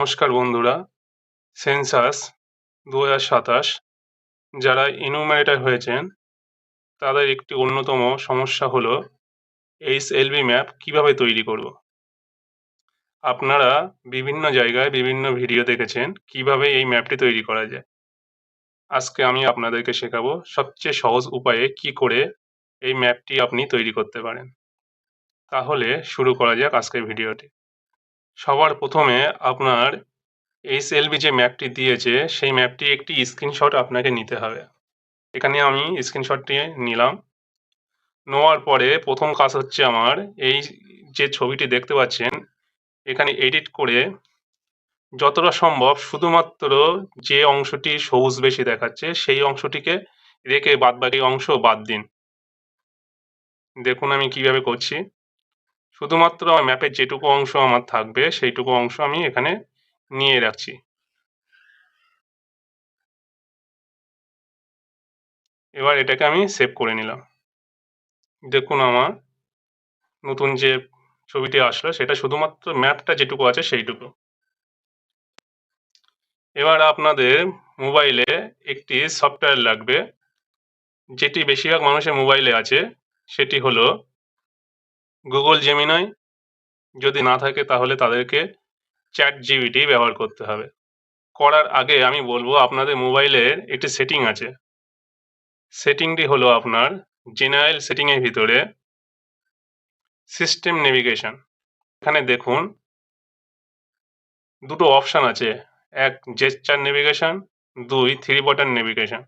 নমস্কার বন্ধুরা, সেন্সাস ২০২৭ যারা ইনুমারেটর হয়েছেন তাদের একটি অন্যতম সমস্যা হলো এইচএলবি ম্যাপ কিভাবে তৈরি করব। আপনারা বিভিন্ন জায়গায় বিভিন্ন ভিডিও দেখেছেন কিভাবে এই ম্যাপটি তৈরি করা যায়। আজকে আমি আপনাদেরকে শেখাবো সবচেয়ে সহজ উপায়ে কি করে এই ম্যাপটি আপনি তৈরি করতে পারেন। তাহলে শুরু করা যাক আজকের ভিডিওটি। সবার প্রথমে আপনার এইচএলবি যে ম্যাপটি দিয়েছে সেই ম্যাপটি একটি স্ক্রিনশট আপনাকে নিতে হবে। এখানে আমি স্ক্রিনশটটি নিলাম। নেওয়ার পরে প্রথম কাজ হচ্ছে আমার এই যে ছবিটি দেখতে পাচ্ছেন এখানে এডিট করে যতটা সম্ভব শুধুমাত্র যে অংশটি সবুজ বেশি দেখাচ্ছে সেই অংশটিকে রেখে বাদবাকি অংশ বাদ দিন। দেখুন আমি কিভাবে করছি। শুধুমাত্র আমার ম্যাপের যেটুকু অংশ আমার থাকবে সেইটুকু অংশ আমি এখানে নিয়ে রাখছি। এবার এটাকে আমি সেভ করে নিলাম। দেখুন আমার নতুন যে ছবিটি আসলো সেটা শুধুমাত্র ম্যাপটা যেটুকু আছে সেইটুকু। এবার আপনাদের মোবাইলে একটি সফটওয়্যার লাগবে, যেটি বেশিরভাগ মানুষের মোবাইলে আছে। সেটি হলো গুগল জেমিনাই। যদি না থাকে তাহলে তাদেরকে ChatGPT ব্যবহার করতে হবে। করার আগে আমি বলবো আপনাদের মোবাইলের একটি সেটিং আছে। সেটিংটি হলো আপনার জেনারেল সেটিংয়ের ভিতরে সিস্টেম নেভিগেশন। এখানে দেখুন দুটো অপশান আছে। এক জেস্চার নেভিগেশন, ২ 3 বাটন নেভিগেশন।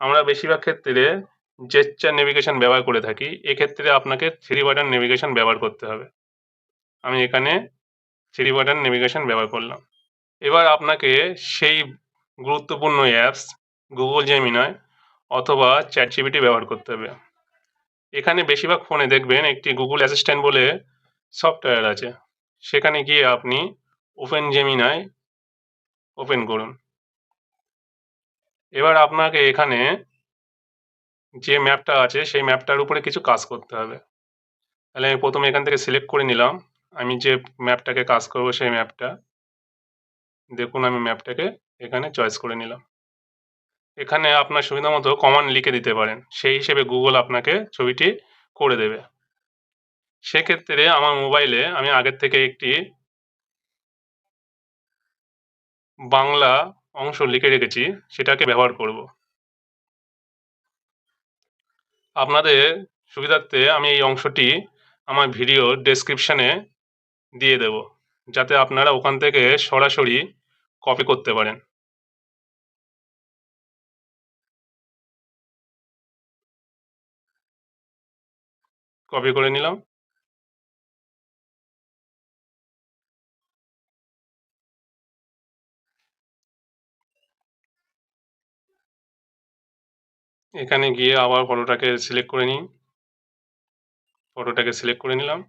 আমরা বেশিরভাগ ক্ষেত্রে জেস্চার নেভিগেশন ব্যবহার করে থাকি। এক্ষেত্রে আপনাকে 3 বাটন নেভিগেশন ব্যবহার করতে হবে। আমি এখানে 3 বাটন নেভিগেশন ব্যবহার করলাম। এবার আপনাকে সেই গুরুত্বপূর্ণ অ্যাপস গুগল জেমিনাই অথবা ChatGPT ব্যবহার করতে হবে। এখানে বেশিরভাগ ফোনে দেখবেন একটি গুগল অ্যাসিস্ট্যান্ট বলে সফটওয়্যার আছে। সেখানে গিয়ে আপনি ওপেন জেমিনাই ওপেন করুন। এবার আপনাকে এখানে যে ম্যাপটা আছে সেই ম্যাপটার উপরে কিছু কাজ করতে হবে। তাহলে আমি প্রথমে এখান থেকে সিলেক্ট করে নিলাম। আমি যে ম্যাপটাকে কাজ করব সেই ম্যাপটা। দেখুন আমি ম্যাপটাকে এখানে চয়েস করে নিলাম। এখানে আপনার সুবিধা মতো কমান্ড লিখে দিতে পারেন। সেই হিসেবে গুগল আপনাকে ছবিটি করে দেবে। সেক্ষেত্রে আমার মোবাইলে আমি আগের থেকে একটি বাংলা অংশ লিখে রেখেছি, সেটাকে ব্যবহার করব। আপনাদের সুবিধার্থে আমি এই অংশটি আমার ভিডিও ডেসক্রিপশনে দিয়ে দেব, যাতে আপনারা ওখান থেকে সরাসরি কপি করতে পারেন। কপি করে নিলাম। এখানে গিয়ে আবার ফটোটাকে সিলেক্ট করে নিই। ফটোটাকে সিলেক্ট করে নিলাম।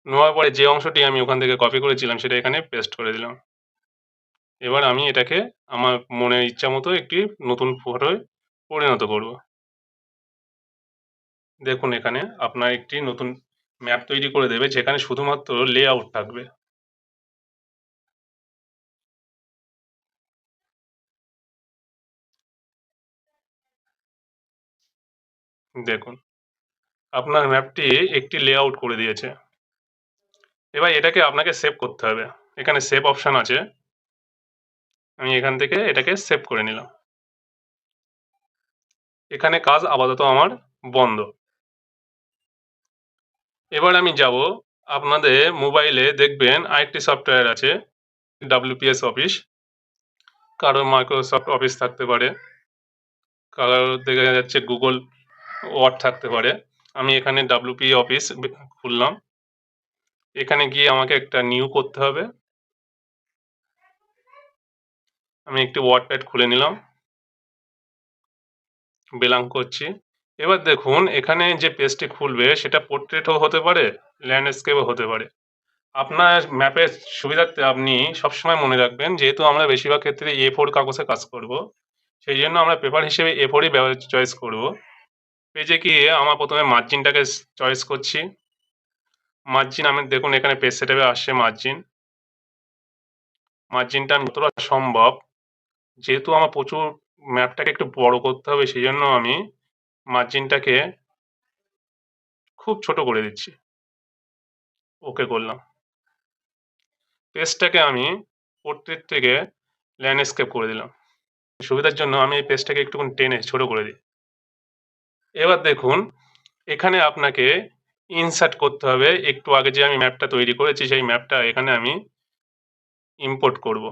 নেওয়ার পরে যে অংশটি আমি ওখান থেকে কপি করেছিলাম সেটা এখানে পেস্ট করে দিলাম। এবার আমি এটাকে আমার মনের ইচ্ছা মতো একটি নতুন ফটোয় পরিণত করব। দেখুন এখানে আপনার একটি নতুন ম্যাপ তৈরি করে দেবে, যেখানে শুধুমাত্র লেআউট থাকবে। দেখুন আপনার ম্যাপটি একটি লেআউট করে দিয়েছে। এবার এটাকে আপনাকে সেভ করতে হবে। এখানে সেভ অপশন আছে। আমি এখান থেকে এটাকে সেভ করে নিলাম। এখানে কাজ আপাতত আমার বন্ধ। এবার আমি যাব, আপনাদের মোবাইলে দেখবেন আরেকটি সফটওয়্যার আছে WPS অফিস। কারো মাইক্রোসফট অফিস থাকতে পারে, কারো দেখা যাচ্ছে গুগল ওয়ার্ড থাকতে পারে। আমি এখানে WP অফিস খুললাম। এখানে গিয়ে আমাকে একটা নিউ করতে হবে। আমি একটি ওয়ার্ড প্যাড খুলে নিলাম। বেলাং করছি। এবার দেখুন এখানে যে পেজটি খুলবে সেটা পোর্ট্রেটও হতে পারে, ল্যান্ডস্কেপও হতে পারে। আপনার ম্যাপের সুবিধার্থে আপনি সবসময় মনে রাখবেন, যেহেতু আমরা বেশিরভাগ ক্ষেত্রে A4 কাগজে কাজ করব, সেই জন্য আমরা পেপার হিসেবে A4ই চয়েস করব। পেজে গিয়ে আমার প্রথমে মার্জিনটাকে চয়েস করছি। মার্জিন আমি দেখুন এখানে পেজ সেটআপে আসছে মার্জিন। মার্জিনটা আমি যতটা সম্ভব, যেহেতু আমার প্রচুর ম্যাপটাকে একটু বড় করতে হবে, সেজন্য আমি মার্জিনটাকে খুব ছোট করে দিচ্ছি। ওকে করলাম। পেজটাকে আমি পোর্ট্রেট থেকে ল্যান্ডস্কেপ করে দিলাম। সুবিধার জন্য আমি এই পেজটাকে একটুখানি টেনে ছোট করে দিই। এবার দেখুন, এখানে আপনাকে ইনসার্ট করতে হবে। একটু আগে যে আমি ম্যাপটা তৈরি করেছি, সেই ম্যাপটা এখানে আমি ইম্পোর্ট করব।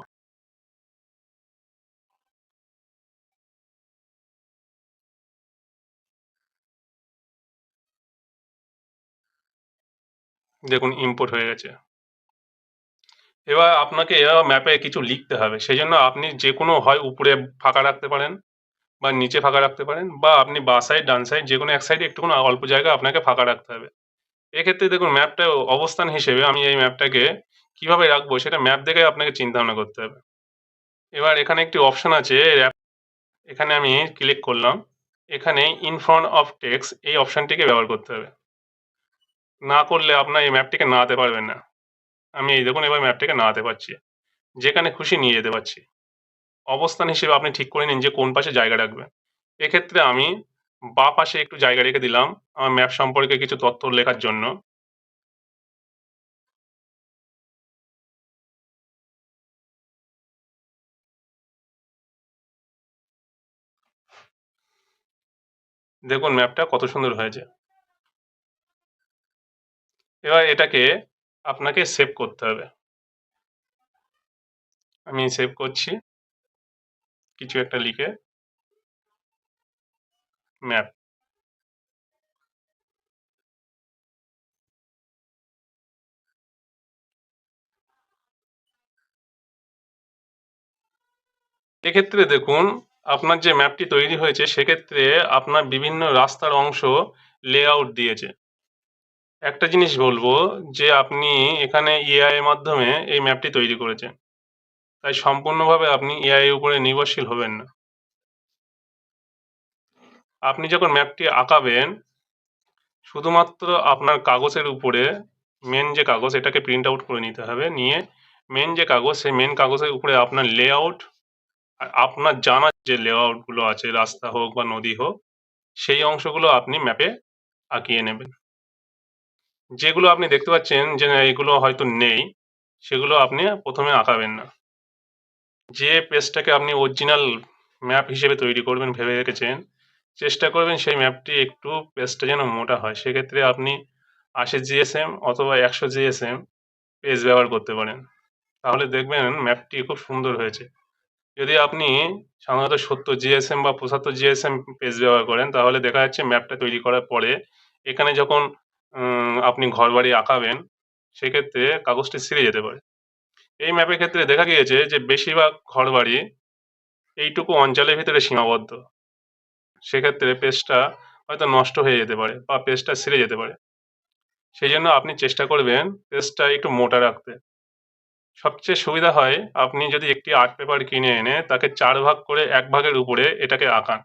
দেখুন ইম্পোর্ট হয়ে গেছে। এবার আপনাকে ম্যাপে কিছু লিখতে হবে। সেজন্য আপনি যেকোনো হয় উপরে ফাঁকা রাখতে পারেন বা নিচে ফাঁকা রাখতে পারেন, বা আপনি বাঁ সাইড, ডান সাইড যেকোনো এক সাইডে একটুখানি অল্প জায়গা আপনাকে ফাঁকা রাখতে হবে। এক্ষেত্রে দেখুন ম্যাপটা অবস্থান হিসেবে আমি এই ম্যাপটাকে কিভাবে রাখবো সেটা ম্যাপ দেখে আপনাকে চিন্তা-ভাবনা করতে হবে। এবার এখানে একটি অপশন আছে র‍্যাপ, এখানে আমি ক্লিক করলাম। এখানে ইন ফ্রন্ট অফ টেক্সট এই অপশনটিকে ব্যবহার করতে হবে। না করলে আপনার এই ম্যাপটিকে নাড়াতে পারবেন না। আমি এই দেখুন এবার ম্যাপটিকে নাড়াতে পারছি। যেখানে খুশি নিয়ে যেতে পারছি। অবস্থান হিসেবে আপনি ঠিক করে নিন যে কোন পাশে জায়গা রাখবেন। এক্ষেত্রে আমি বাঁ পাশে একটু জায়গা রেখে দিলাম আমার ম্যাপ সম্পর্কে কিছু তথ্য লেখার জন্য। দেখুন ম্যাপটা কত সুন্দর হয়েছে। এবার এটাকে আপনাকে সেভ করতে হবে। আমি সেভ করছি। কিছু একটা লিখে ম্যাপ। এক্ষেত্রে দেখুন আপনার যে ম্যাপটি তৈরি হয়েছে সেক্ষেত্রে আপনার বিভিন্ন রাস্তার অংশ লেআউট দিয়েছে। একটা জিনিস বলবো যে আপনি এখানে এআই এর মাধ্যমে এই ম্যাপটি তৈরি করেছেন। তাই সম্পূর্ণভাবে আপনি এআই এর উপরে নির্ভরশীল হবেন না। আপনি যখন ম্যাপটি আঁকাবেন, শুধুমাত্র আপনার কাগজের উপরে মেইন যে কাগজ এটাকে প্রিন্ট আউট করে নিতে হবে। নিয়ে মেইন যে কাগজ সেই মেইন কাগজের উপরে আপনার লেআউট আর আপনার জানা যে লেআউট গুলো আছে রাস্তা হোক বা নদী হোক, সেই অংশগুলো আপনি ম্যাপে আঁকিয়ে নেবেন। যেগুলো আপনি দেখতে পাচ্ছেন যে না এগুলো হয়তো নেই, সেগুলো আপনি ১ম এ আঁকাবেন না। যে পেজটাকে আপনি অরিজিনাল ম্যাপ হিসেবে তৈরি করবেন ভেবে রেখেছেন, চেষ্টা করবেন সেই ম্যাপটি একটু পেজটা যেন মোটা হয়। সেক্ষেত্রে আপনি ৮০ জিএসএম অথবা ১০০ জিএসএম পেজ ব্যবহার করতে পারেন। তাহলে দেখবেন ম্যাপটি খুব সুন্দর হয়েছে। যদি আপনি সাধারণত ৭০ জিএসএম বা ৭৫ জিএসএম পেজ ব্যবহার করেন, তাহলে দেখা যাচ্ছে ম্যাপটা তৈরি করার পরে এখানে যখন আপনি ঘরবাড়ি আঁকাবেন, সেক্ষেত্রে কাগজটি ছিঁড়ে যেতে পারে। এই ম্যাপের ক্ষেত্রে দেখা গিয়েছে যে বেশিরভাগ ঘরবাড়ি এইটুকু অঞ্চলের ভিতরে সীমাবদ্ধ। সেক্ষেত্রে পেজটা হয়তো নষ্ট হয়ে যেতে পারে বা পেজটা ছিঁড়ে যেতে পারে। সেজন্য আপনি চেষ্টা করবেন পেজটা একটু মোটা রাখতে। সবচেয়ে সুবিধা হয় আপনি যদি একটি আর্ট পেপার কিনে এনে তাকে ৪ ভাগ করে ১ ভাগের উপরে এটাকে আঁকান।